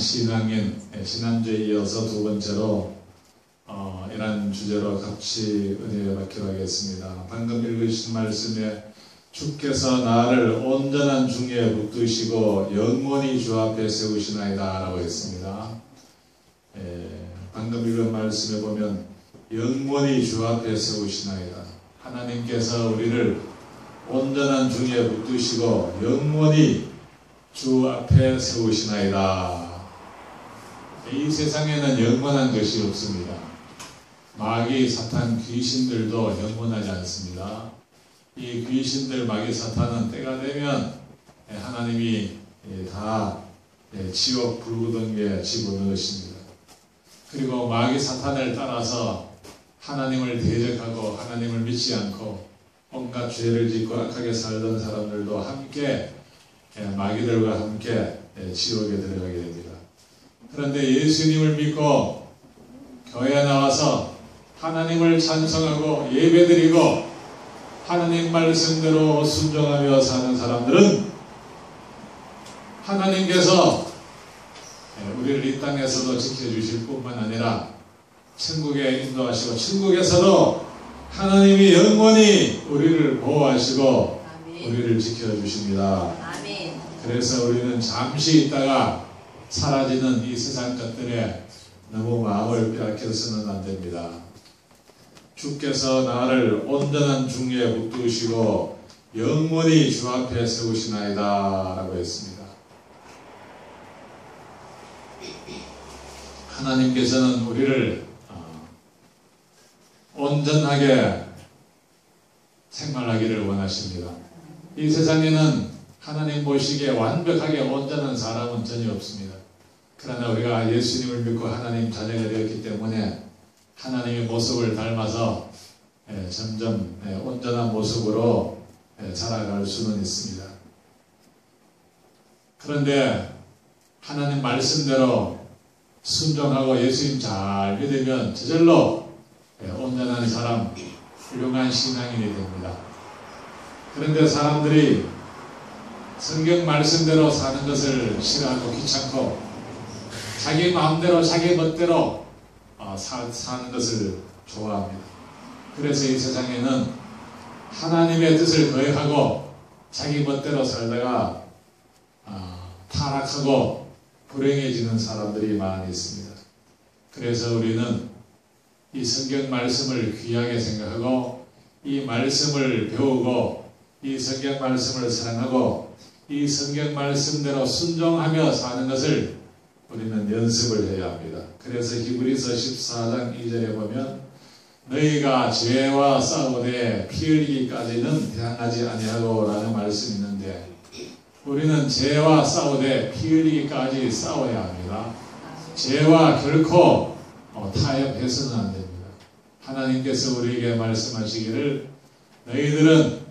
신앙인, 지난주에 이어서 두 번째로 이런 주제로 같이 은혜를 받기로 하겠습니다. 방금 읽으신 말씀에 주께서 나를 온전한 중에 붙드시고 영원히 주 앞에 세우시나이다 라고 했습니다. 방금 읽은 말씀에 보면 영원히 주 앞에 세우시나이다. 하나님께서 우리를 온전한 중에 붙드시고 영원히 주 앞에 세우시나이다. 이 세상에는 영원한 것이 없습니다. 마귀, 사탄, 귀신들도 영원하지 않습니다. 이 귀신들, 마귀, 사탄은 때가 되면 하나님이 다 지옥 불구덩이에 집어넣으십니다. 그리고 마귀, 사탄을 따라서 하나님을 대적하고 하나님을 믿지 않고 온갖 죄를 짓고 악하게 살던 사람들도 함께 마귀들과 함께 지옥에 들어가게 됩니다. 그런데 예수님을 믿고 교회에 나와서 하나님을 찬송하고 예배드리고 하나님 말씀대로 순종하며 사는 사람들은 하나님께서 우리를 이 땅에서도 지켜주실 뿐만 아니라 천국에 인도하시고 천국에서도 하나님이 영원히 우리를 보호하시고 아멘. 우리를 지켜주십니다. 아멘. 그래서 우리는 잠시 있다가 사라지는 이 세상 것들에 너무 마음을 빼앗겨서는 안 됩니다. 주께서 나를 온전한 중에 붙드시고 영원히 주 앞에 세우시나이다 라고 했습니다. 하나님께서는 우리를 온전하게 생활하기를 원하십니다. 이 세상에는 하나님 보시기에 완벽하게 온전한 사람은 전혀 없습니다. 그러나 우리가 예수님을 믿고 하나님 자녀가 되었기 때문에 하나님의 모습을 닮아서 점점 온전한 모습으로 자라갈 수는 있습니다. 그런데 하나님 말씀대로 순종하고 예수님 잘 믿으면 저절로 온전한 사람, 훌륭한 신앙인이 됩니다. 그런데 사람들이 성경 말씀대로 사는 것을 싫어하고 귀찮고 자기 마음대로 자기 멋대로 사는 것을 좋아합니다. 그래서 이 세상에는 하나님의 뜻을 거역하고 자기 멋대로 살다가 타락하고 불행해지는 사람들이 많이 있습니다. 그래서 우리는 이 성경 말씀을 귀하게 생각하고 이 말씀을 배우고 이 성경 말씀을 사랑하고 이 성경 말씀대로 순종하며 사는 것을 우리는 연습을 해야 합니다. 그래서 히브리서 14장 2절에 보면 너희가 죄와 싸우되 피 흘리기까지는 대항하지 아니하고 라는 말씀이 있는데 우리는 죄와 싸우되 피 흘리기까지 싸워야 합니다. 죄와 결코 타협해서는 안 됩니다. 하나님께서 우리에게 말씀하시기를 너희들은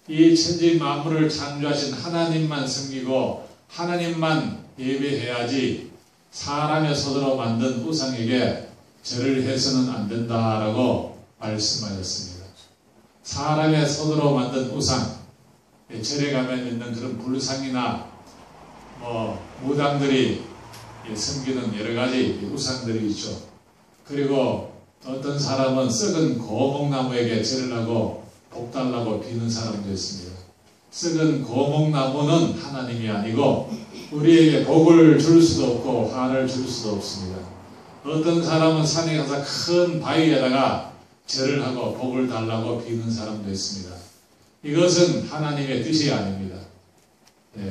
이 천지 만물을 창조하신 하나님만 섬기고 하나님만 예배해야지 사람의 손으로 만든 우상에게 절을 해서는 안 된다라고 말씀하셨습니다. 사람의 손으로 만든 우상, 절에 가면 있는 그런 불상이나 무당들이 섬기는 여러 가지 우상들이 있죠. 그리고 어떤 사람은 썩은 고목나무에게 절을 하고 복 달라고 비는 사람도 있습니다. 썩은 고목나무는 하나님이 아니고 우리에게 복을 줄 수도 없고 화를 줄 수도 없습니다. 어떤 사람은 산에 가서 큰 바위에다가 절을 하고 복을 달라고 비는 사람도 있습니다. 이것은 하나님의 뜻이 아닙니다.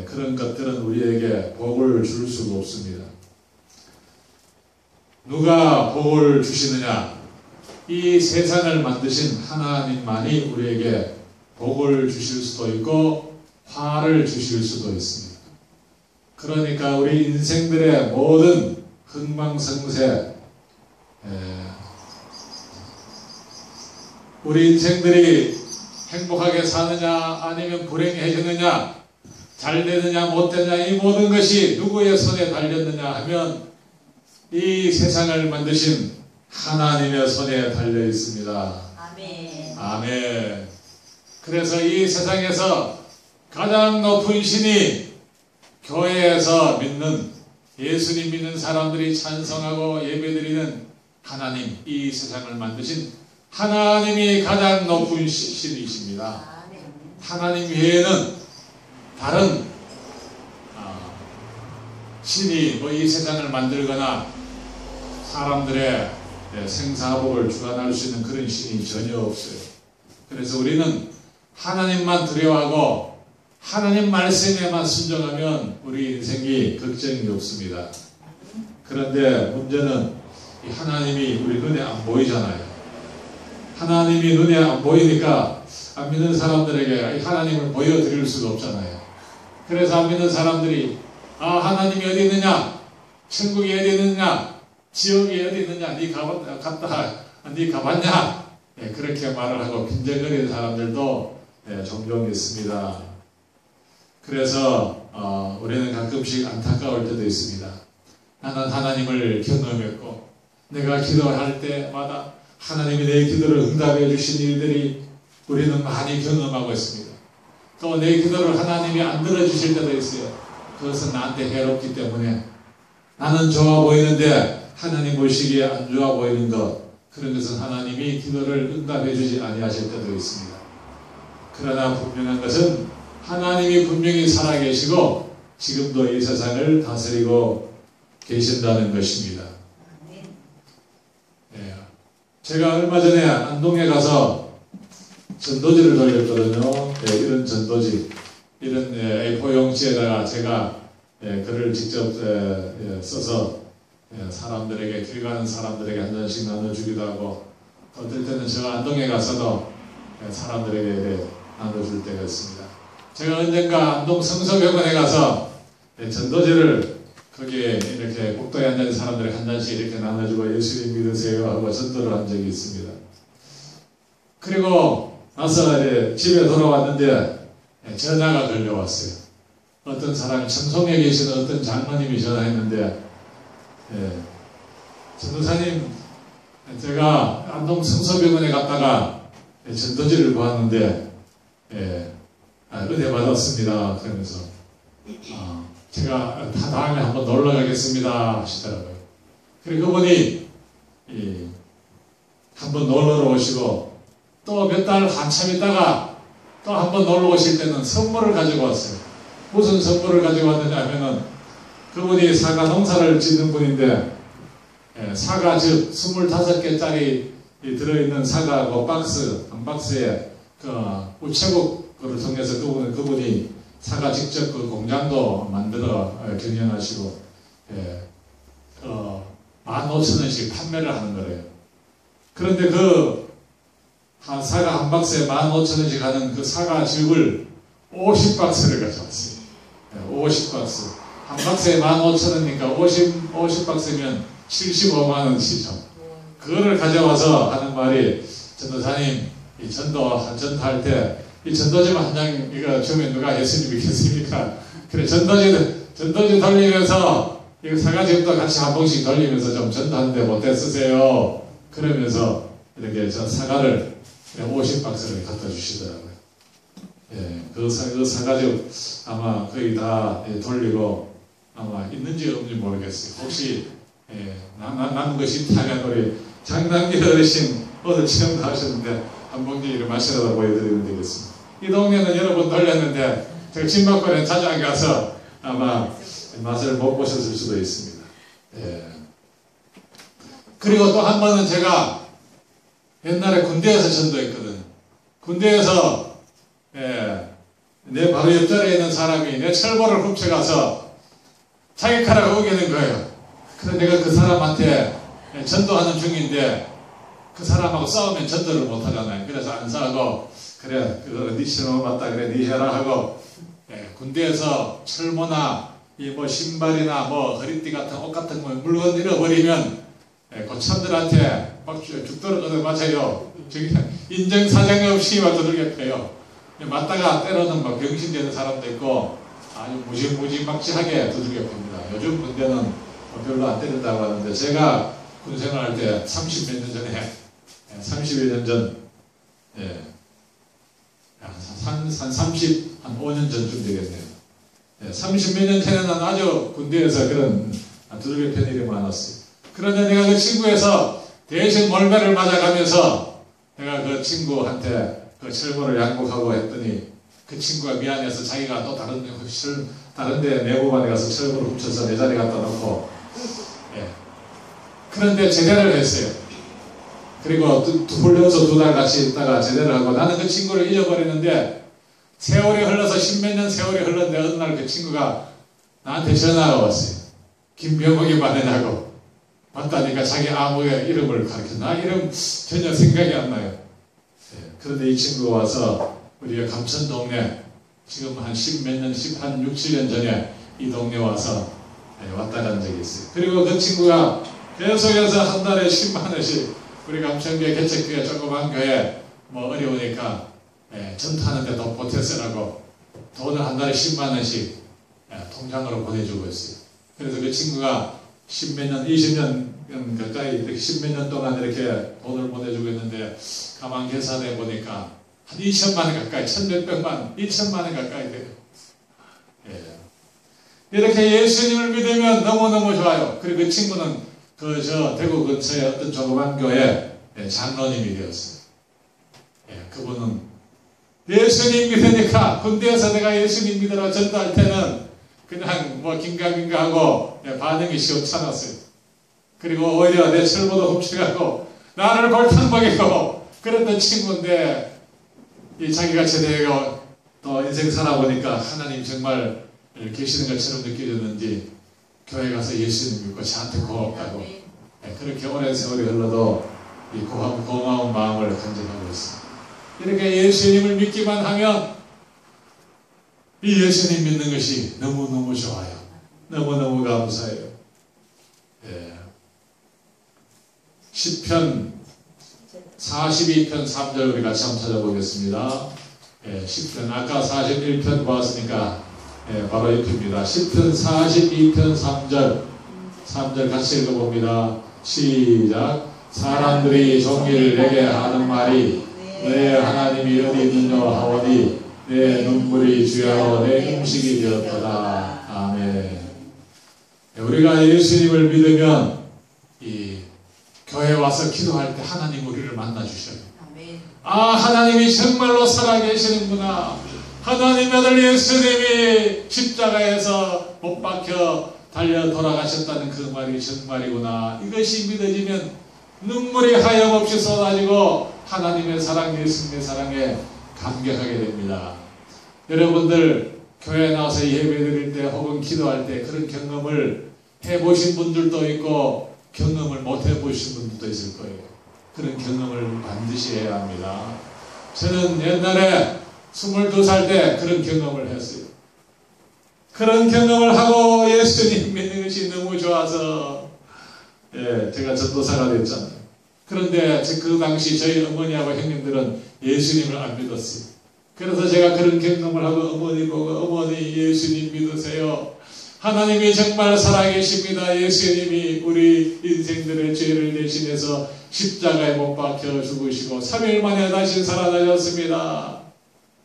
그런 것들은 우리에게 복을 줄 수가 없습니다. 누가 복을 주시느냐? 이 세상을 만드신 하나님만이 우리에게 복을 주실 수도 있고 화를 주실 수도 있습니다. 그러니까 우리 인생들의 모든 흥망성쇠, 우리 인생들이 행복하게 사느냐 아니면 불행해지느냐 잘 되느냐 못 되느냐 이 모든 것이 누구의 손에 달렸느냐 하면 이 세상을 만드신 하나님의 손에 달려 있습니다. 아멘. 아멘. 그래서 이 세상에서 가장 높은 신이 교회에서 믿는 예수님 믿는 사람들이 찬송하고 예배드리는 하나님, 이 세상을 만드신 하나님이 가장 높은 신이십니다. 하나님 외에는 다른 신이 이 세상을 만들거나 사람들의 생사복을 주관할 수 있는 그런 신이 전혀 없어요. 그래서 우리는 하나님만 두려워하고 하나님 말씀에만 순종하면 우리 인생이 걱정이 없습니다. 그런데 문제는 이 하나님이 우리 눈에 안 보이잖아요. 하나님이 눈에 안 보이니까 안 믿는 사람들에게 하나님을 보여드릴 수가 없잖아요. 그래서 안 믿는 사람들이 하나님이 어디 있느냐? 천국이 어디 있느냐? 지옥이 어디 있느냐? 네 가봤냐? 그렇게 말을 하고 빈정거리는 사람들도 종종 있습니다. 그래서 우리는 가끔씩 안타까울 때도 있습니다. 나는 하나님을 경험했고 내가 기도할 때마다 하나님이 내 기도를 응답해 주신 일들이 우리는 많이 경험하고 있습니다. 또 내 기도를 하나님이 안 들어주실 때도 있어요. 그것은 나한테 해롭기 때문에 나는 좋아 보이는데 하나님 보시기에 안 좋아 보이는 것, 그런 것은 하나님이 기도를 응답해 주지 아니하실 때도 있습니다. 그러나 분명한 것은 하나님이 분명히 살아계시고 지금도 이 세상을 다스리고 계신다는 것입니다. 제가 얼마 전에 안동에 가서 전도지를 돌렸거든요. 이런 전도지, 이런 A4 용지에다가 제가 글을 직접 써서 사람들에게, 길 가는 사람들에게 한 잔씩 나눠주기도 하고, 어떨 때는 저 안동에 가서도 사람들에게 나눠줄 때가 있습니다. 제가 언젠가 안동 성서병원에 가서 전도지를 거기에 이렇게 복도에 앉아있는 사람들에게 한 잔씩 이렇게 나눠주고 예수님 믿으세요 하고 전도를 한 적이 있습니다. 그리고 나서 집에 돌아왔는데 전화가 걸려왔어요. 어떤 사람이 청송에 계시는 어떤 장로님이 전화했는데, 전도사님, 제가 안동 성서병원에 갔다가 전도지를 보았는데 은혜 받았습니다. 그러면서 제가 다음에 한번 놀러 가겠습니다 하시더라고요. 그리고 그분이 한번 놀러 오시고 또 몇 달 한참 있다가 또 한번 놀러 오실 때는 선물을 가지고 왔어요. 무슨 선물을 가지고 왔느냐 하면은 그분이 사과 농사를 짓는 분인데 사과즙 25개짜리 들어있는 사과 그 박스, 한 박스에 그 우체국을 통해서 그분이 사과 직접 그 공장도 만들어 경영하시고 15,000원씩 판매를 하는 거래요. 그런데 그 사과 한 박스에 15,000원씩 하는 그 사과즙을 50박스를 가져왔어요. 50박스. 한 박스에 15,000원이니까 50박스면 75만원씩이죠. 그거를 가져와서 하는 말이, 전도사님, 이 전도할 때, 이 전도집 한 장, 이거 주면 누가 예수님 믿겠습니까? 그래, 전도지 돌리면서, 이거 사과즙도 같이 한 봉씩 돌리면서 좀 전도하는데 못해 쓰세요. 그러면서 이렇게 저 사과를 50박스를 갖다 주시더라고요. 그 사과즙 아마 거의 다 돌리고 아마 있는지 없는지 모르겠어요. 혹시 남은 것이 있다면 우리 장남기 어르신 오늘 체험도 하셨는데 한 봉지를 마시라고 보여드리면 되겠습니다. 이 동네는 여러 번 돌렸는데 제가 진박권에 자주 안 가서 아마 맛을 못 보셨을 수도 있습니다. 그리고 또 한 번은 제가 옛날에 군대에서 전도했거든. 군대에서 내 바로 옆자리에 있는 사람이 내 철보를 훔쳐가서 자기 칼을 우기는 거예요. 그래서 내가 그 사람한테 전도하는 중인데 그 사람하고 싸우면 전도를 못 하잖아요. 그래서 안 싸우고, 그래, 그거 네 신호 맞다, 그래, 네 해라 하고, 군대에서 철모나 뭐 신발이나 뭐 허리띠 같은 옷 같은 거 물건 잃어버리면 고참들한테 막 죽도록 얻어맞아요. 인정사정 없이 막 두들겨 패요. 맞다가 때로는 막 병신되는 사람도 있고 아주 무지막지하게 두들겨 팹니다. 요즘 군대는 별로 안 때린다고 하는데, 제가 군 생활할 때 30몇 년 전에, 30여 년 전, 한 5년 전쯤 되겠네요. 30몇 년 전에는 아주 군대에서 그런 두들겨 팬 일이 많았어요. 그런데 내가 그 친구에서 대신 몰매를 맞아가면서 내가 그 친구한테 그 철문을 양복하고 했더니 그 친구가 미안해서 자기가 또 다른데 내부반에 가서 철문을 훔쳐서 내 자리 갖다 놓고 그런데 제대를 했어요. 그리고 불려서 2달 같이 있다가 제대를 하고 나는 그 친구를 잊어버렸는데 세월이 흘러서 10몇 년 세월이 흘렀는데 어느 날 그 친구가 나한테 전화가 왔어요. 김병욱이 맞느냐고. 맞다니까 자기 아무의 이름을 가르쳐. 나 이름 전혀 생각이 안 나요. 그런데 이 친구가 와서 우리가 감천 동네 지금 한 10몇 년, 6, 7년 전에 이 동네 와서 왔다 간 적이 있어요. 그리고 그 친구가 계속해서 한 달에 10만 원씩 우리 감천교회 개척교회 조그만 교회 뭐 어려우니까 전투하는데 돈 보태쓰라고 돈을 한 달에 10만 원씩 통장으로 보내주고 있어요. 그래서 그 친구가 10몇 년, 20년 가까이 이렇게 10몇 년 동안 이렇게 돈을 보내주고 있는데 가만 계산해 보니까 한 2천만 원 가까이, 1,몇백만, 2천만 원 가까이 돼요. 이렇게 예수님을 믿으면 너무너무 좋아요. 그리고 그 친구는 대구 근처에 어떤 조그만 교회 장로님이 되었어요. 그분은 예수님 믿으니까 군대에서 내가 예수님 믿으라고 전도할 때는 그냥 뭐 긴가민가 하고 반응이 시원찮았어요. 그리고 오히려 내 철보도 훔쳐가고 나를 골탕 먹이고 그랬던 친구인데 자기가 제대로 또 인생 살아보니까 하나님 정말 계시는 것처럼 느껴졌는지 교회 가서 예수님 믿고 저한테 고맙다고 그렇게 오랜 세월이 흘러도 이 고마운 마음을 간직하고 있습니다. 이렇게 예수님을 믿기만 하면 이 예수님 믿는 것이 너무너무 좋아요. 너무너무 감사해요. 시편 42편 3절 우리 같이 한번 찾아보겠습니다. 시편 아까 41편 보았으니까 바로 이 표입니다. 시편 42편 3절 같이 읽어봅니다. 시작. 사람들이 종일 내게 하는 말이 내 하나님이 어디 있느냐 하오니 내 눈물이 주야로 내 음식이 되었도다. 아멘. 우리가 예수님을 믿으면 이 교회 와서 기도할 때 하나님 우리를 만나주셔요. 하나님이 정말로 살아계시는구나. 하나님의 아들 예수님이 십자가에서 못 박혀 달려 돌아가셨다는 그 말이 정말이구나. 이것이 믿어지면 눈물이 하염없이 쏟아지고 하나님의 사랑, 예수님의 사랑에 감격하게 됩니다. 여러분들 교회에 나와서 예배드릴 때 혹은 기도할 때 그런 경험을 해보신 분들도 있고 경험을 못 해보신 분들도 있을 거예요. 그런 경험을 반드시 해야 합니다. 저는 옛날에 22살 때 그런 경험을 했어요. 그런 경험을 하고 예수님 믿는 것이 너무 좋아서 제가 전도사가 됐잖아요. 그런데 그 당시 저희 어머니하고 형님들은 예수님을 안 믿었어요. 그래서 제가 그런 경험을 하고 어머니 보고 어머니 예수님 믿으세요. 하나님이 정말 살아계십니다. 예수님이 우리 인생들의 죄를 대신해서 십자가에 못 박혀 죽으시고 3일 만에 다시 살아나셨습니다.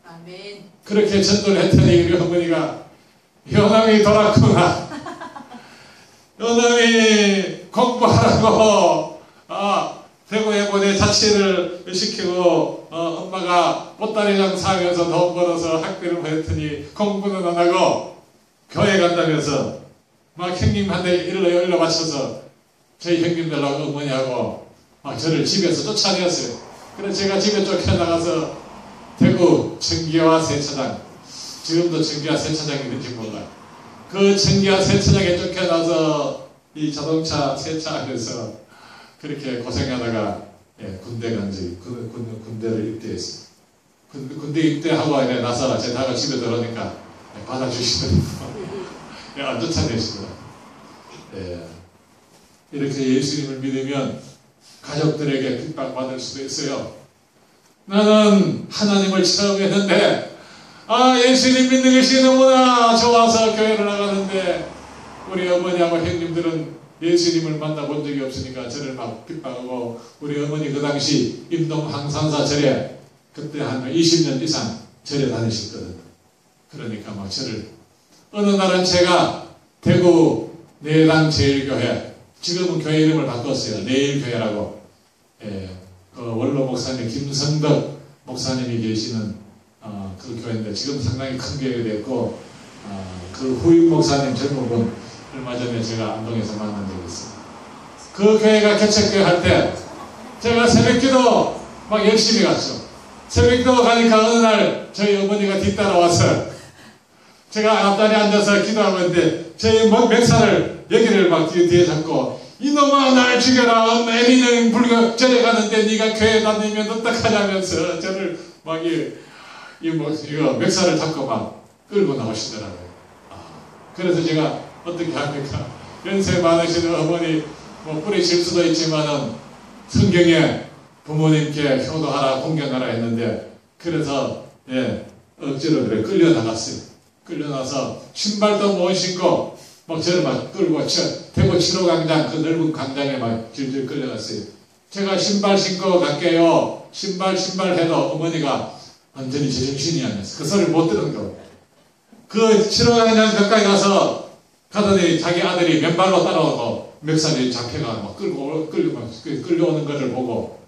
아멘. 그렇게 전도를 했더니 우리 어머니가 요놈이 돌았구나. 요놈이 공부하라고 대구에 보내 자취를 시키고 엄마가 보따리장 사면서 돈 벌어서 학비를 보냈더니 공부는 안 하고 교회 간다면서 막 형님한테 일러 바쳐서 저희 형님들하고 어머니하고 막 저를 집에서 쫓아내었어요. 그래서 제가 집에 쫓겨나가서 대구 청기화 세차장, 지금도 청기화 세차장이 있는지 몰라요. 그 청기화 세차장에 쫓겨나서 이 자동차 세차하면서 그렇게 고생하다가 군대 간 적이 군대를 입대했어요. 군대 입대하고 나서 제가 집에 들어오니까 받아주시더라고요. 안 쫓아내시더라고요. 이렇게 예수님을 믿으면 가족들에게 핍박받을 수도 있어요. 나는 하나님을 처음 했는데 예수님 믿는 것이 너무나 좋아서 교회를 나가는데 우리 어머니하고 형님들은 예수님을 만나본 적이 없으니까 저를 막 핍박하고 우리 어머니 그 당시 임동 항산사 절에 그때 한 20년 이상 절에 다니셨거든요. 그러니까 막 저를 어느 날은 제가 대구 내당제일교회, 지금은 교회 이름을 바꿨어요. 내일교회라고. 그 원로 목사님 김성덕 목사님이 계시는 그 교회인데 지금 상당히 큰 교회가 됐고, 그 후임 목사님 젊은 분 얼마 전에 제가 안동에서 만난 적이 있어요. 그 교회가 개척교회 할 때 제가 새벽기도 막 열심히 갔죠. 새벽기도 가니까 어느 날 저희 어머니가 뒤따라와서 제가 앞자리에 앉아서 기도하고 있는데 저희 멱살을 여기를 막 뒤에 잡고, 이놈아 날 죽여라, 애미는 불교 절에 가는데 네가 교회 다니면 어떡하냐면서 저를 막 이거 멱살을 잡고 막 끌고 나오시더라고요. 그래서 제가 어떻게 합니까? 연세 많으신 어머니 뭐 뿌리칠 수도 있지만은 성경에 부모님께 효도하라 공경하라 했는데, 그래서 억지로 그래 끌려 나갔어요. 끌려 나서 신발도 못 신고 막 저를 막 끌고 대구 7호 광장 그 넓은 광장에 막 질질 끌려갔어요. 제가 신발 신고 갈게요. 신발 해도 어머니가 완전히 제정신이 아니었어요. 그 소리를 못 들은 거예요. 그 7호 광장 가까이 가서 가더니 자기 아들이 맨발로 따라오고 멱살이 잡혀가 막 끌려오는 것을 보고,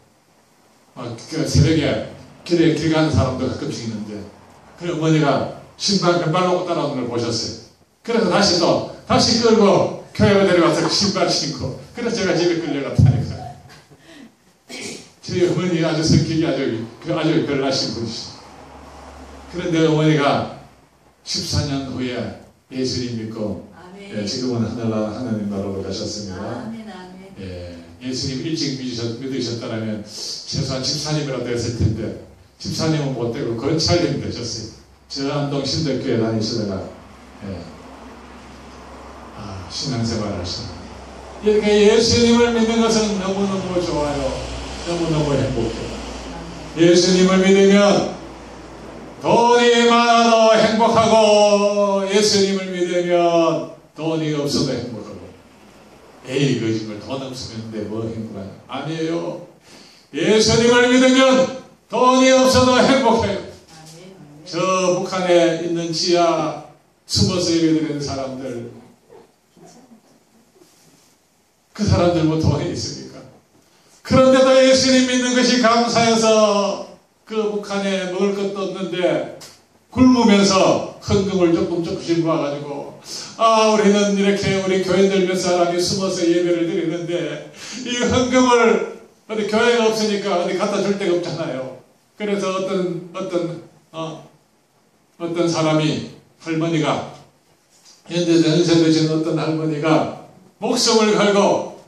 막 그 새벽에 길 가는 사람도 가끔씩 있는데, 그 어머니가 신발 맨발로 따라오는 걸 보셨어요. 그래서 다시 끌고 교회로 데려와서 신발 신고, 그래서 제가 집에 끌려갔다니까. 저희 어머니 아주 성격이 아주 별나신 분이시죠. 그런데 어머니가 14년 후에 예수님 믿고, 지금은 하나님 나라로 가셨습니다. 예수님 일찍 믿으셨다면 최소한 집사님이라도 했을 텐데, 집사님은 못 되고 건찰님이 되셨어요. 저 안동 신덕교회 다니시다가 신앙생활을 하십니다. 이렇게 예수님을 믿는 것은 너무너무 좋아요. 너무너무 행복해요. 예수님을 믿으면 돈이 많아도 행복하고, 예수님을 믿으면 돈이 없어도 행복하고. 에이 거짓말, 돈 없으면 뭐 행복하냐? 아니에요. 예수님을 믿으면 돈이 없어도 행복해요. 저 북한에 있는 지하 숨어서 예배드리는 사람들, 그 사람들 뭐 돈이 있습니까? 그런데도 예수님 믿는 것이 감사해서 그 북한에 먹을 것도 없는데 굶으면서 헌금을 조금씩 모아가지고, 우리는 이렇게 우리 교인들 몇 사람이 숨어서 예배를 드리는데 이 헌금을 어디 교회가 없으니까 어디 갖다 줄 데가 없잖아요. 그래서 어떤 사람이, 할머니가, 현재 연세되신 어떤 할머니가 목숨을 걸고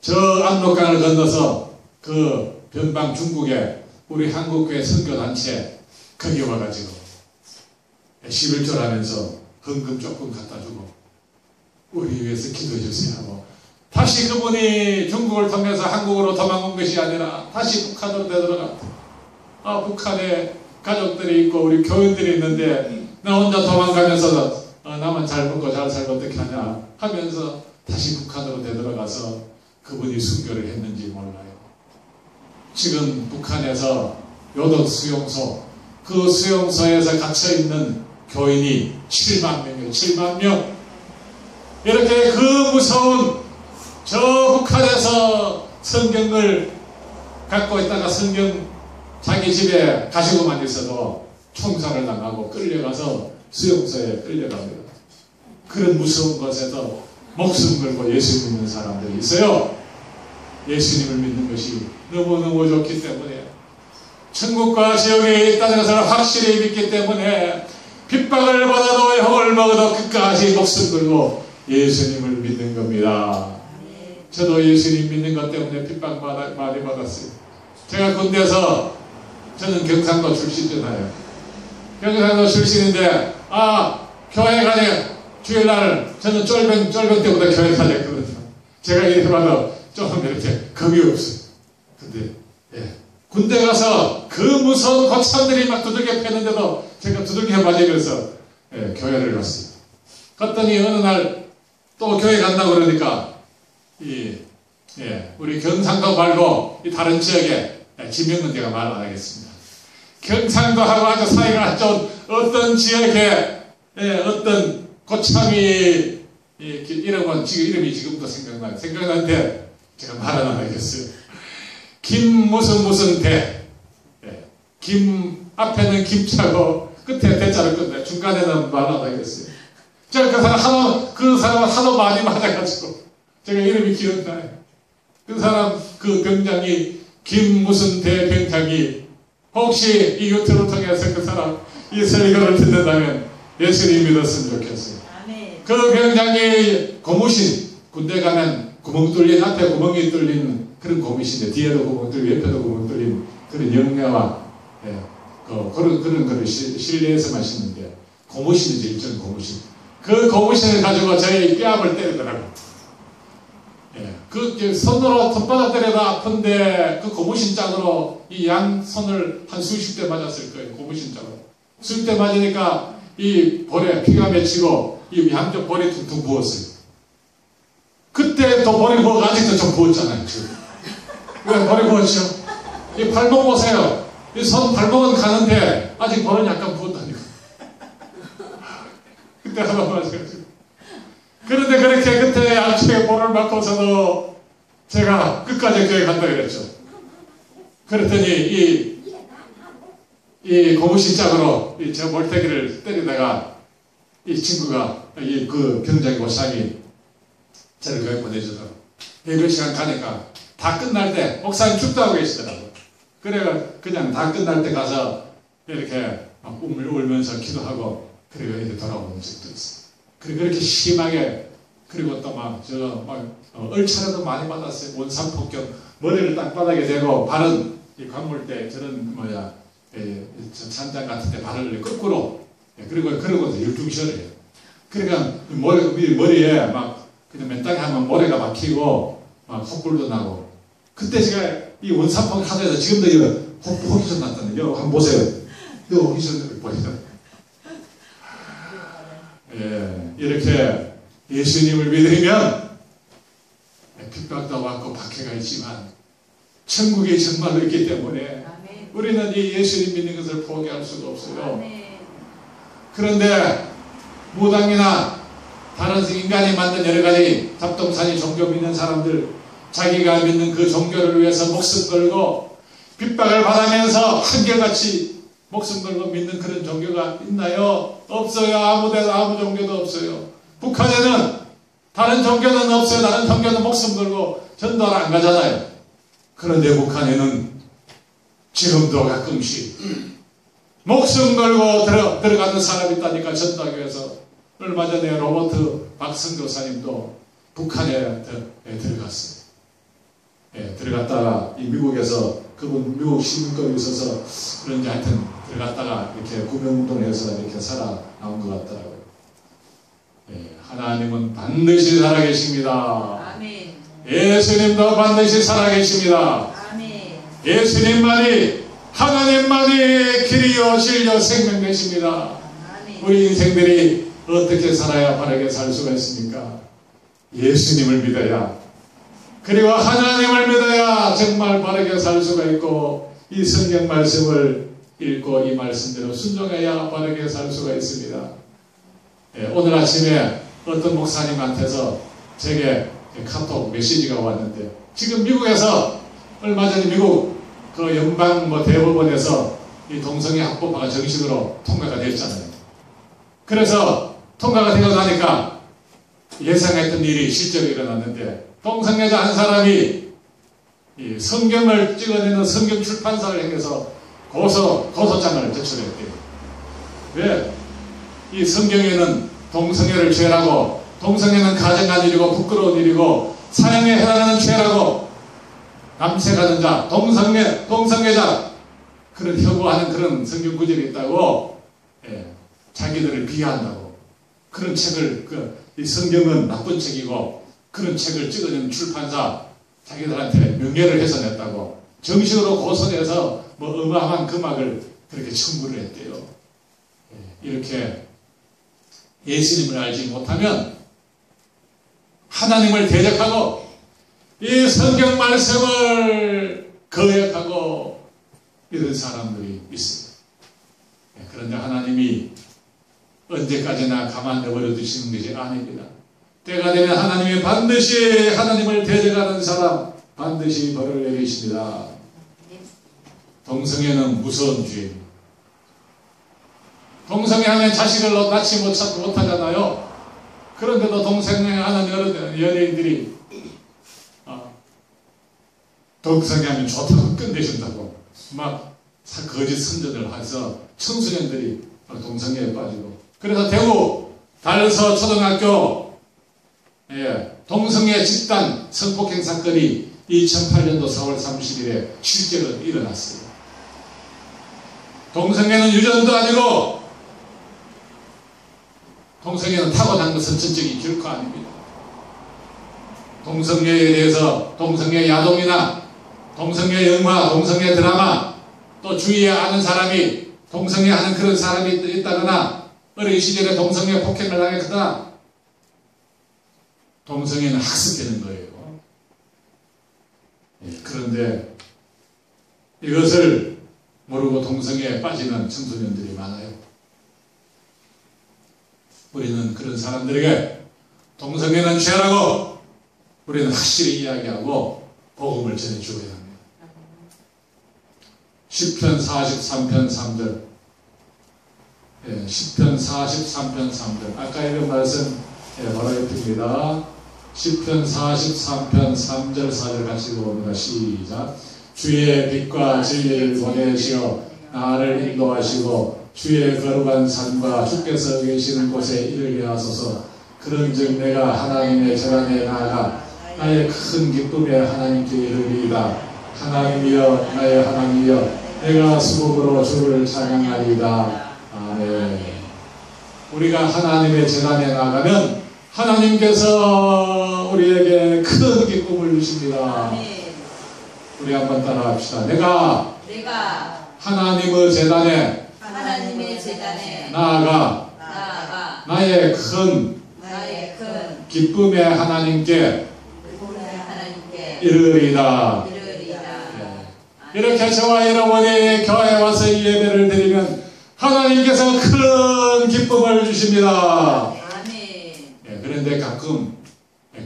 저 압록강을 건너서 그 변방 중국에 우리 한국교회 선교단체 거기 와가지고 11절 하면서 헌금 조금 갖다 주고 우리 위해서 기도해 주세요 하고, 다시 그분이 중국을 통해서 한국으로 도망온 것이 아니라 다시 북한으로 되돌아갔다. 북한에 가족들이 있고 우리 교인들이 있는데 나 혼자 도망가면서 나만 잘 먹고 잘 살고 어떻게 하냐 하면서 다시 북한으로 되돌아가서 그분이 순교를 했는지 몰라요. 지금 북한에서 요덕 수용소, 그 수용소에서 갇혀있는 교인이 7만 명이에요. 7만 명. 이렇게 그 무서운 저 북한에서 성경을 갖고 있다가 성경 자기 집에 가지고만 있어도 총살을 당하고 끌려가서 수용소에 끌려갑니다. 그런 무서운 곳에서 목숨 걸고 예수 믿는 사람들이 있어요. 예수님을 믿는 것이 너무너무 좋기 때문에, 천국과 지옥에 있다는 것을 확실히 믿기 때문에 핍박을 받아도 욕을 먹어도 끝까지 목숨 걸고 예수님을 믿는 겁니다. 저도 예수님 믿는 것 때문에 핍박 많이 받았어요. 제가 군대에서, 저는 경상도 출신이잖아요. 경상도 출신인데 교회 가서 주일날 저는 쫄병 때보다 교회 다녔거든요. 제가 이렇게 봐도 좀 이렇게 겁이 없어요. 근데 군대 가서 그 무서운 고참들이 막 두들겨 패는데도 제가 두들겨 맞으면서 교회를 갔어요. 갔더니 어느 날 또 교회 간다고 그러니까 우리 경상도 말고 이 다른 지역에, 지명은 제가 말 안 하겠습니다. 경상도하고 아주 사이가 좋은 어떤 지역에 어떤 고참이 이름은 지금 이름이 지금도 생각나요. 생각나는데 제가 말 안 하겠어요. 김 무슨 대. 김 앞에는 김자고 끝에 대자를 끝내. 중간에는 말 안 하겠어요. 제가 그 사람 하도 많이 맞아가지고 제가 이름이 기억나요. 그 사람 그 병장이 김 무슨 대 병장이 혹시 이 유튜브를 통해서 그 사람 이 설교를 듣는다면 예수님 믿었으면 좋겠어요. 그 병장이 고무신 군대 가면 구멍 뚫린 앞에 구멍이 뚫린 그런 고무신인데 뒤에도 구멍 뚫린 옆에도 구멍 뚫린 그런 영예와 그런 거를 실내에서만 신는데 고무신이죠. 일종 고무신. 그 고무신을 가지고 저희 뼈압을 때리더라고요. 그 손으로 손바닥 때려도 아픈데 그 고무신 짝으로 이 양 손을 한 수십 대 맞았을 거예요. 고무신 짝으로. 수십 대 맞으니까 이 볼에 피가 맺히고 이 양쪽 볼이 퉁퉁 부었어요. 그때 또 볼이 부어가 아직도 좀 부었잖아요. 왜 볼이 부었죠? 이 발목 보세요. 이 손 발목은 가는데 아직 볼은 약간 부었다니까. 그때 하나 맞아가지고. 그런데 그렇게 그때 양쪽에 볼을 맞고서도 제가 끝까지 교회 간다 그랬죠. 그랬더니 이 고무신 짝으로 저 몰태기를 때리다가 이 친구가 그 병장이 고상이 저를 교회 보내주더라고. 예배 시간 가니까 다 끝날 때 목사님 축도하고 계시더라고요. 그래가 그냥 다 끝날 때 가서 이렇게 막 울면서 기도하고 그리고 이렇게 돌아오는 적도 있어요. 그리고 그렇게 심하게 그리고 또 막 얼차려도 많이 받았어요. 원산폭격 머리를 땅바닥에 대고 발은 이 관물대 저런 산장 같은 데 발을 거꾸로 그리고 그러고 열중시를 해요. 그러니까 머리에 막 그냥 맨 땅에 하면 모래가 막히고 막 헛불도 나고 그때 제가 이 원산폭 하도 해서 지금도 이거 호기심 났다는 거 한번 보세요. 이거 호기심 보세요. 이렇게 예수님을 믿으면 핍박도 받고 박해가 있지만 천국이 정말로 있기 때문에 우리는 이 예수님 믿는 것을 포기할 수가 없어요. 그런데 무당이나 다른 인간이 만든 여러 가지 잡동사니 종교 믿는 사람들 자기가 믿는 그 종교를 위해서 목숨 걸고 핍박을 받으면서 한결같이 목숨 걸고 믿는 그런 종교가 있나요? 없어요. 아무데도 아무 종교도 없어요. 북한에는 다른 종교는 없어요. 다른 종교는 목숨 걸고 전도하러 안 가잖아요. 그런데 북한에는 지금도 가끔씩 목숨 걸고 들어가는 사람이 있다니까 전도하기 위해서. 얼마 전에 로버트 박성교사님도 북한에 들어갔어요. 들어갔다가 이 미국에서 그분 미국 시민권이 있어서 그런지 하여튼 들어갔다가 이렇게 구명운동에서 이렇게 살아나온 것 같더라고요. 하나님은 반드시 살아계십니다. 아멘. 예수님도 반드시 살아계십니다. 아멘. 예수님만이 하나님만이 길이요 진리요 생명 되십니다. 아멘. 우리 인생들이 어떻게 살아야 바르게 살 수가 있습니까? 예수님을 믿어야 그리고 하나님을 믿어야 정말 바르게 살 수가 있고 이 성경 말씀을 읽고 이 말씀대로 순종해야 바르게 살 수가 있습니다. 오늘 아침에 어떤 목사님한테서 제게 카톡 메시지가 왔는데 지금 미국에서 얼마 전에 미국 그 연방 대법원에서 이 동성애 합법화가 정식으로 통과가 됐잖아요. 그래서 통과가 되고 나니까 예상했던 일이 실제로 일어났는데 동성애자 한 사람이 이 성경을 찍어내는 성경 출판사를 향해서 고소장을 제출했대요. 왜? 이 성경에는 동성애를 죄라고, 동성애는 가증한 일이고 부끄러운 일이고 사형에 해당하는 죄라고 남색하는 자, 동성애자 그런 혐오하는 그런 성경 구절이 있다고 자기들을 비하한다고 그런 책을 이 성경은 나쁜 책이고 그런 책을 찍어낸 출판사 자기들한테 명예를 훼손했다고 정식으로 고소해서 어마어마한 금액을 그렇게 청구를 했대요. 이렇게 예수님을 알지 못하면 하나님을 대적하고 이 성경 말씀을 거역하고 이런 사람들이 있습니다. 그런데 하나님이 언제까지나 가만 내버려 두시는 것이 아닙니다. 때가 되면 하나님이 반드시 하나님을 대적하는 사람 반드시 벌을 내리십니다. 동성애는 무서운 죄입니다. 동성애하면 자식을 낳지 못하잖아요. 그런데도 동성애하는 연예인들이 동성애하면 좋다고 끝내준다고 막 거짓 선전을 해서 청소년들이 동성애에 빠지고, 그래서 대구 달서 초등학교 동성애 집단 성폭행 사건이 2008년도 4월 30일에 실제로 일어났어요. 동성애는 유전도 아니고 동성애는 타고난 것은 전적인 결코 아닙니다. 동성애에 대해서 동성애 야동이나 동성애 영화, 동성애 드라마, 또 주위에 아는 사람이 동성애 하는 그런 사람이 있다거나 어린 시절에 동성애 폭행을 당했거나, 동성애는 학습되는 거예요. 그런데 이것을 모르고 동성애에 빠지는 청소년들이 많아요. 우리는 그런 사람들에게 동성애는 죄라고 우리는 확실히 이야기하고 복음을 전해주어야 합니다. 시편 43편 3절, 10편 43편 3절, 아까 읽은 말씀 바로 옆입니다. 시편 43편 3절 4절 같이 읽어봅니다. 시작. 주의 빛과 진리를 보내시어 나를 인도하시고 주의 거룩한 산과 주께서 계시는 곳에 이르게 하소서. 그런즉 내가 하나님의 재단에 나아가 나의 큰 기쁨에 하나님께 이르리이다. 하나님이여 나의 하나님이여 내가 수국으로 주를 찬양하리이다. 아멘. 우리가 하나님의 재단에 나가면 하나님께서 우리에게 큰 기쁨을 주십니다. 우리 한번 따라합시다. 내가 하나님의 재단에 나아가 나의 큰 기쁨의 하나님께 이르리이다. 이렇게 저와 여러분이 교회에 와서 이 예배를 드리면 하나님께서 큰 기쁨을 주십니다. 그런데 가끔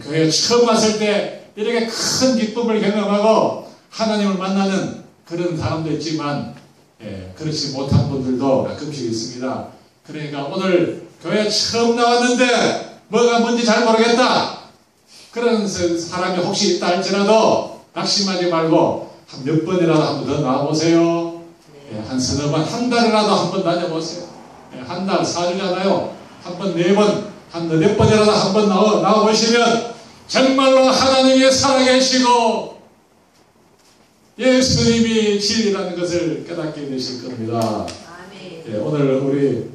교회에 처음 왔을 때 이렇게 큰 기쁨을 경험하고 하나님을 만나는 그런 사람도 있지만 그렇지 못한 분들도 가끔씩 있습니다. 그러니까 오늘 교회에 처음 나왔는데 뭐가 뭔지 잘 모르겠다, 그런 사람이 혹시 있다 할지라도 낙심하지 말고 한 몇 번이라도 한 번 더 나와보세요. 한 서너 번, 한 달이라도 한 번 다녀보세요. 한 달 4주잖아요. 한 번 4번, 한 몇 번이라도 한 번 나와보시면 정말로 하나님이 살아계시고 예수님이 진리라는 것을 깨닫게 되실 겁니다. 오늘 우리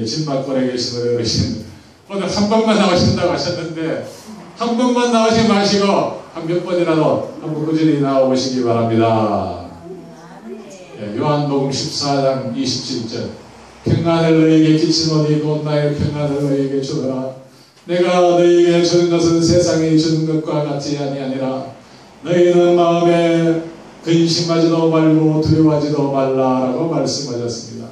진박골에 계신 우리 어르신 오늘 한 번만 나오신다고 하셨는데 한 번만 나오지 마시고 한 몇 번이라도 한번 꾸준히 나와보시기 바랍니다. 요한복음 14장 27절, 평안을 너희에게 끼치노니 곧 나의 평안을 너희에게 주노라. 내가 너희에게 주는 것은 세상이 주는 것과 같지 아니하니라. 너희는 마음에 근심하지도 말고 두려워하지도 말라라고 말씀하셨습니다.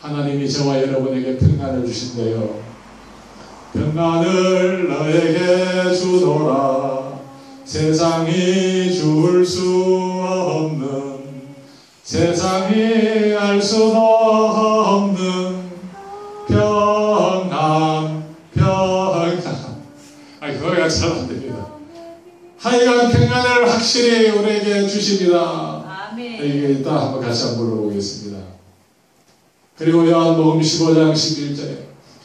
하나님이 저와 여러분에게 평안을 주신대요. 평안을 너에게 주노라. 세상이 줄 수 없는, 세상이 알 수도 없는 평안. 그거가 잘 안 됩니다. 하여간 평안을 확실히 우리에게 주십니다. 이게 이따 한번 같이 한번 불러보겠습니다. 그리고 요한복음 15장 11절에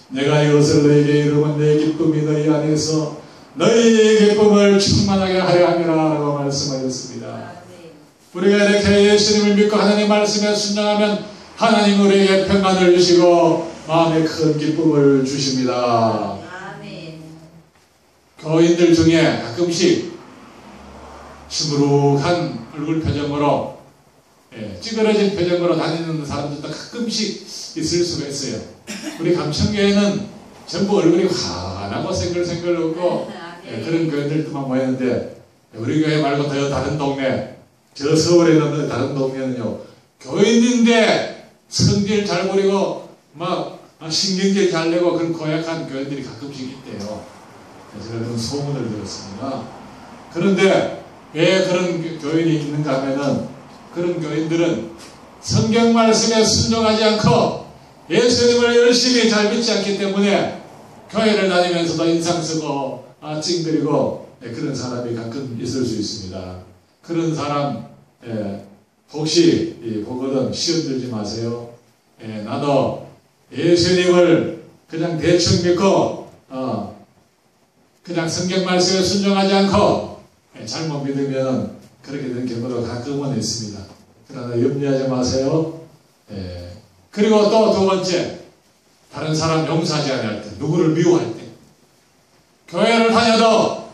내가 이것을 너희에게 이루면 내 기쁨이 너희 안에서 너희의 기쁨을 충만하게 하려 함이라 라고 말씀하셨습니다. 우리가 이렇게 예수님을 믿고 하나님 말씀에 순종하면 하나님 우리에게 평안을 주시고 마음에 큰 기쁨을 주십니다. 교인들 중에 가끔씩 시무룩한 얼굴 표정으로 찌그러진 표정으로 다니는 사람들도 가끔씩 있을 수가 있어요. 우리 감천교회는 전부 얼굴이 환하고 생글생글하고 그런 교회들만 모였는데 우리 교회 말고 더 다른 동네, 저 서울에 있는 다른 동네는요, 교인인데 성질 잘 부리고 막 신경질 잘 내고 그런 고약한 교인들이 가끔씩 있대요. 제가 그런 소문을 들었습니다. 그런데 왜 그런 교인이 있는가 하면은 그런 교인들은 성경 말씀에 순종하지 않고 예수님을 열심히 잘 믿지 않기 때문에 교회를 다니면서도 인상 쓰고 찡그리고 그런 사람이 가끔 있을 수 있습니다. 그런 사람 혹시 보거든 시험 들지 마세요. 나도 예수님을 그냥 대충 믿고 그냥 성경 말씀에 순종하지 않고 잘못 믿으면 그렇게 된 경우도 가끔은 있습니다. 그러나 염려하지 마세요. 그리고 또 두 번째, 다른 사람 용서하지 않을 때, 누구를 미워할 때, 교회를 다녀도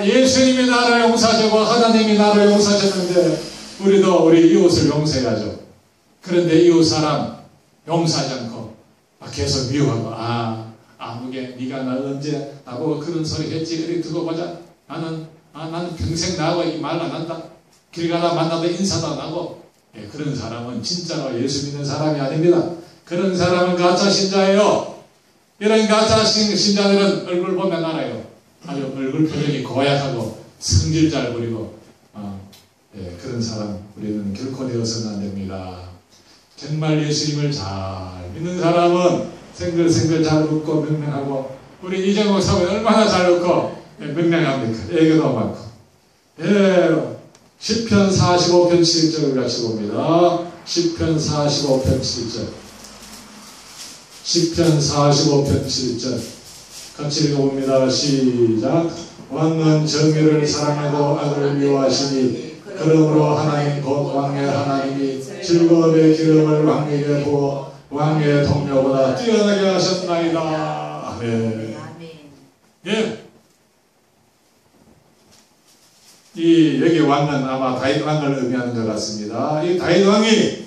예수님이 나를 용서하시고 하나님이 나를 용서하셨는데 우리도 우리 이웃을 용서해야죠. 그런데 이웃 사람 용서하지 않고 계속 미워하고 아무게 네가 나 언제 나보고 그런 소리 했지 이리 두고 보자. 나는 평생 나하고 이 말 안 한다. 길 가다 만나도 인사도 안 하고. 그런 사람은 진짜로 예수 믿는 사람이 아닙니다. 그런 사람은 가짜 신자예요. 이런 가짜 신자들은 얼굴 보면 알아요. 아주 얼굴 표정이 고약하고 성질 잘 부리고 그런 사람 우리는 결코 되어서는 안 됩니다. 정말 예수님을 잘 믿는 사람은 생글생글 잘 웃고 명명하고 우리 이정옥 사모님 얼마나 잘 웃고 명명합니까? 애교도 많고. 시편 45편 7절을 같이 봅니다. 시편 45편 7절. 시편 45편 7절. 같이 읽어봅니다. 시작. 왕은 정의를 사랑하고 악을 미워하시니 그러므로 하나님 곧 왕의 하나님이 즐거움의 기름을 왕에게 부어 왕의 동료보다 뛰어나게 하셨나이다. 아멘. 여기 왕은 아마 다윗 왕을 의미하는 것 같습니다. 이 다윗 왕이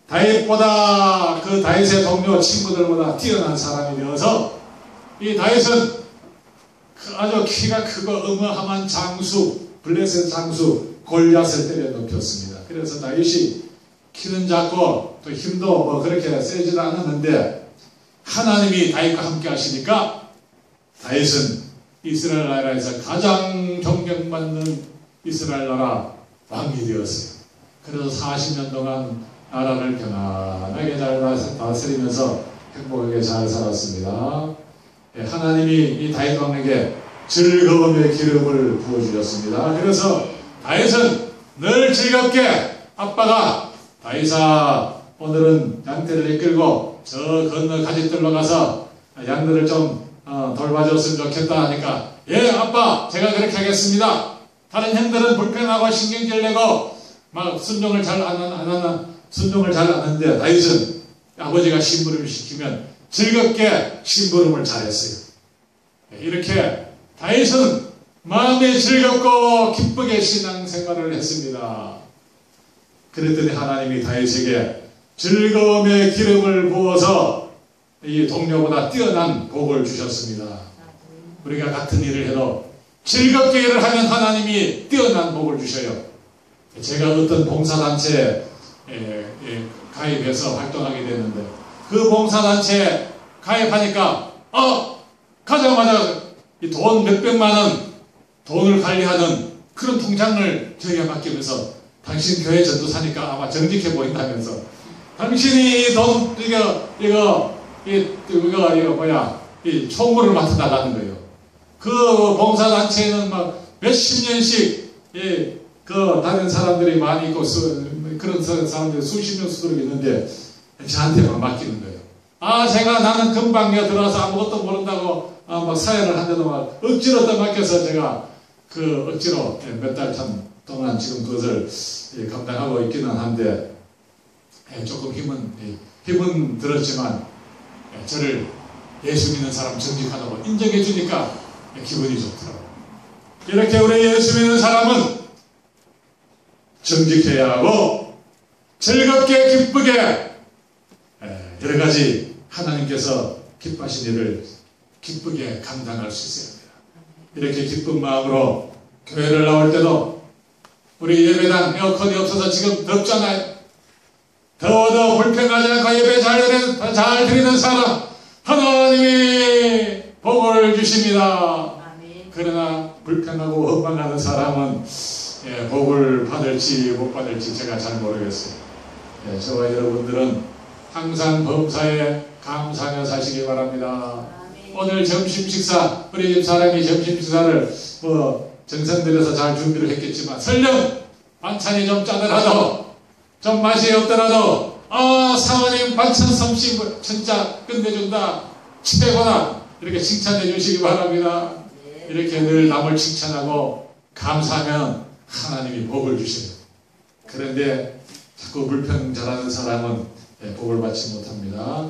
다윗보다 그 다윗의 동료 친구들보다 뛰어난 사람이 되어서 이 다윗은 아주 키가 크고 어마어마한 장수, 블레셋 장수 골리앗을 때려 눕혔습니다. 그래서 다윗이 키는 작고 또 힘도 그렇게 세지도 않았는데 하나님이 다윗과 함께 하시니까 다윗은 이스라엘 나라에서 가장 존경받는 이스라엘 나라 왕이 되었어요. 그래서 40년 동안 나라를 편안하게 잘 다스리면서 행복하게 잘 살았습니다. 하나님이 이 다윗 왕에게 즐거움의 기름을 부어주셨습니다. 그래서 다윗은 늘 즐겁게 아빠가 다윗아 오늘은 양떼를 이끌고 저 건너 가지들로 가서 양들을 좀 돌봐줬으면 좋겠다 하니까 아빠 제가 그렇게 하겠습니다. 다른 형들은 불평하고 신경질 내고 막 순종을 잘 안 하는데 다윗은 아버지가 심부름을 시키면 즐겁게 심부름을 잘했어요. 이렇게 다윗은 마음이 즐겁고 기쁘게 신앙생활을 했습니다. 그랬더니 하나님이 다윗에게 즐거움의 기름을 부어서 이 동료보다 뛰어난 복을 주셨습니다. 우리가 같은 일을 해도 즐겁게 일을 하면 하나님이 뛰어난 복을 주셔요. 제가 어떤 봉사단체에 가입해서 활동하게 됐는데 그 봉사단체에 가입하니까 가자마자 이 돈 몇백만 원 돈을 관리하는 그런 통장을 저희가 맡기면서 당신 교회 전도사니까 아마 정직해 보인다면서 당신이 돈 이 총무를 맡아달라는 거예요. 그 봉사단체에는 막 몇십 년씩 다른 사람들이 많이 있고 그런 사람들이 수십 년 수두룩 있는데 저한테만 맡기는 거예요. 나는 금방 들어와서 아무것도 모른다고 막 사연을 한데도 막 억지로 또 맡겨서 제가 그 억지로 몇 달 동안 지금 그것을 감당하고 있기는 한데 조금 힘은 들었지만 저를 예수 믿는 사람 정직하다고 인정해 주니까 기분이 좋더라고요. 이렇게 우리 예수 믿는 사람은 정직해야 하고 즐겁게 기쁘게 여러 가지 하나님께서 기뻐하신 일을 기쁘게 감당할 수 있어야 합니다. 이렇게 기쁜 마음으로 교회를 나올 때도 우리 예배당 에어컨이 없어서 지금 덥잖아요. 더워도 불평하지 않고 예배 잘 드리는 사람 하나님이 복을 주십니다. 그러나 불평하고 원망하는 사람은 복을 받을지 못 받을지 제가 잘 모르겠어요. 저와 여러분들은 항상 범사에 감사하며 사시기 바랍니다. 오늘 점심 식사, 우리 집 사람이 점심 식사를 정성들여서 잘 준비를 했겠지만 설령 반찬이 좀 짜더라도 좀 맛이 없더라도 사모님 반찬 솜씨 진짜 끝내준다, 최고다, 이렇게 칭찬해 주시기 바랍니다. 이렇게 늘 남을 칭찬하고 감사하면 하나님이 복을 주셔요. 그런데 자꾸 불평 잘하는 사람은 복을 받지 못합니다.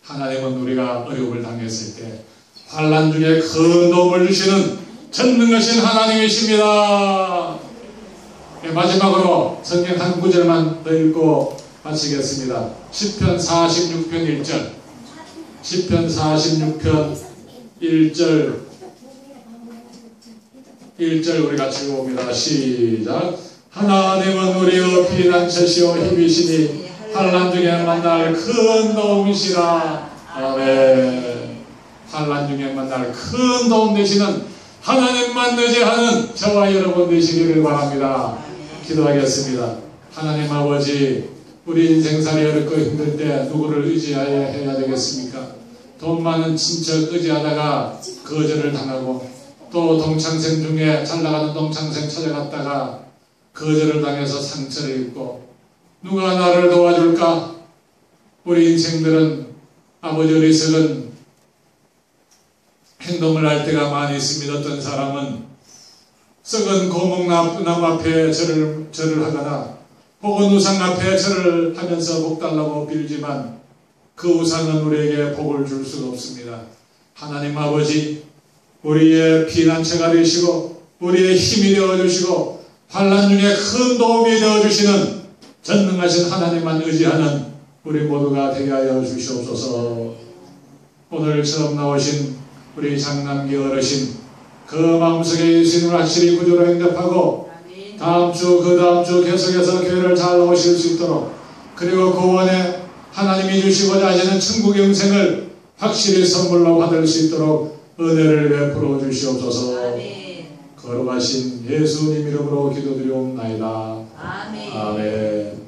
하나님은 우리가 어려움을 당했을 때 환난 중에 큰 도움을 주시는 전능하신 하나님이십니다. 마지막으로 성경 한 구절만 더 읽고 마치겠습니다. 시편 46편 1절, 시편 46편 1절 우리 같이 읽어봅니다. 시작. 하나님은 우리의 피난처시오 힘이시니 환난 중에 만날 큰 도움이시라. 아멘. 환난 중에 만날 큰 도움 되시는 하나님만 의지하는 저와 여러분 되시기를 바랍니다. 기도하겠습니다. 하나님 아버지, 우리 인생살이 어렵고 힘들 때 누구를 의지해야 되겠습니까? 돈 많은 친척 의지하다가 거절을 당하고, 또 동창생 중에 잘나가는 동창생 찾아갔다가 거절을 당해서 상처를 입고, 누가 나를 도와줄까? 우리 인생들은 아버지 어리석은 행동을 할 때가 많이 있습니다. 어떤 사람은 썩은 고목나무 앞에 절을 하거나 혹은 우상 앞에 절을 하면서 복 달라고 빌지만 그 우상은 우리에게 복을 줄 수가 없습니다. 하나님 아버지, 우리의 피난처가 되시고 우리의 힘이 되어주시고 환난 중에 큰 도움이 되어주시는 전능하신 하나님만 의지하는 우리 모두가 되게 하여 주시옵소서. 오늘 처음 나오신 우리 장남기 어르신, 그 마음속에 예수님을 확실히 구주로 영접하고 다음주 그 다음주 계속해서 교회를 잘 오실 수 있도록, 그리고 그 원에 하나님이 주시고자 하시는 천국 영생을 확실히 선물로 받을 수 있도록 은혜를 베풀어 주시옵소서. 거룩하신 예수님 이름으로 기도드리옵나이다. 아멘.